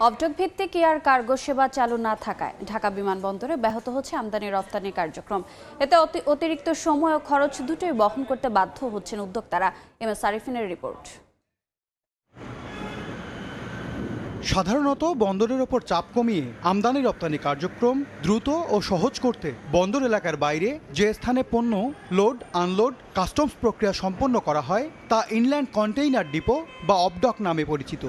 অবডক ভিত্তিক air cargo সেবা চালু না থাকায় ঢাকা বিমানবন্দরে ব্যাহত হচ্ছে আমদানি রপ্তানি কার্যক্রম। এতে অতিরিক্ত সময় ও খরচ দুটোই বহন করতে বাধ্য হচ্ছেন উদ্যোক্তারা। এমএস আরিফিনের রিপোর্ট। সাধারণত বন্দরের ওপর চাপ কমিয়ে আমদানি রপ্তানি কার্যক্রম দ্রুত ও সহজ করতে বন্দর এলাকার বাইরে যে স্থানে পণ্য লোড আনলোড কাস্টমস প্রক্রিয়া সম্পন্ন করা হয় তা ইনল্যান্ড কন্টেইনার ডিপো বা অবডক নামে পরিচিত।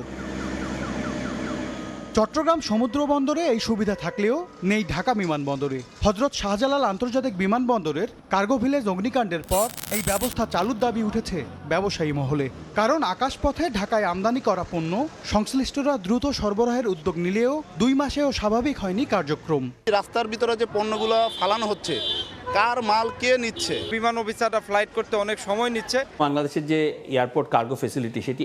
চট্টগ্রাম সমুদ্র বন্দরে এই সুবিধা থাকলেও নেই ঢাকা বিমানবন্দরে। হযরত শাহজালাল আন্তর্জাতিক বিমানবন্দরের কার্গো ভিলেজ অগ্নিকাণ্ডের পর এই ব্যবস্থা চালুর দাবি উঠেছে ব্যবসায়ী মহলে। কারণ আকাশপথে ঢাকায় আমদানি করা পণ্য সংশ্লিষ্টরা দ্রুত সরবরাহের উদ্যোগ নিলেও 2 মাসেও স্বাভাবিক হয়নি কার্যক্রম। রাস্তার ভিতরে যে পণ্যগুলো ফালানো হচ্ছে, কার মাল কে নিচ্ছে? বিমান অফিসাররা ফ্লাইট করতে অনেক সময় নিচ্ছে। বাংলাদেশের যে এয়ারপোর্ট কার্গো ফ্যাসিলিটি সেটি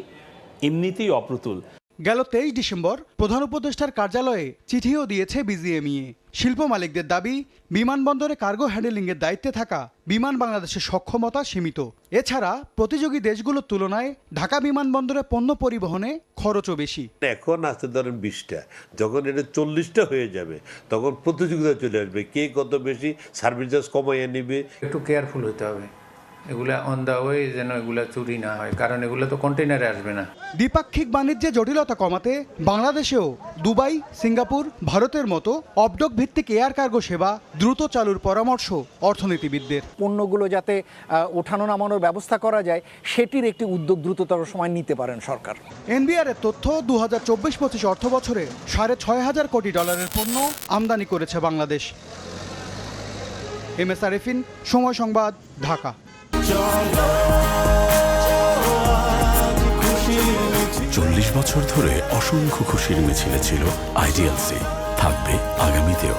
এমনিতেই অপ্রতুল। গেল 23 ডিসেম্বর প্রধান উপদেষ্টার কার্যালয়ে চিঠিও দিয়েছে বিজিএমইএ। শিল্প মালিকদের দাবি, বিমানবন্দরে কার্গো হ্যান্ডেলিংয়ের দায়িত্বে থাকা বিমান বাংলাদেশের সক্ষমতা সীমিত। এছাড়া প্রতিযোগী দেশগুলোর তুলনায় ঢাকা বিমানবন্দরে পণ্য পরিবহনে খরচও বেশি। এখন আসতে ধরেন 20টা, যখন এটা 40টা হয়ে যাবে তখন প্রতিযোগিতা চলে আসবে, কে কত বেশি সার্ভিস চার্জ কমাইয়ে নিবে। একটু কেয়ারফুল হতে হবে, এগুলা অন দ্য ওয়ে যেন এগুলা চুরি না হয়, কারণ এগুলো তো কন্টেইনারে আসবে না। দ্বিপাক্ষিক বাণিজ্যে জটিলতা কমাতে বাংলাদেশেও দুবাই, সিঙ্গাপুর, ভারতের মতো অবডক ভিত্তিক এয়ার কার্গো সেবা দ্রুত চালুর পরামর্শ অর্থনীতিবিদদের। পণ্যগুলো যাতে ওঠানো নামানোর ব্যবস্থা করা যায় সেটির একটি উদ্যোগ দ্রুততর সময় নিতে পারেন সরকার। এনবিআর এর তথ্য 2024-25 অর্থ বছরে $6,500 কোটি পণ্য আমদানি করেছে বাংলাদেশ। এমএস আরিফিন, সময় সংবাদ, ঢাকা। 40 বছর ধরে অসংখ্য খুশির মিছিলে ছিল আইডিএলসি, থাকবে আগামীতেও।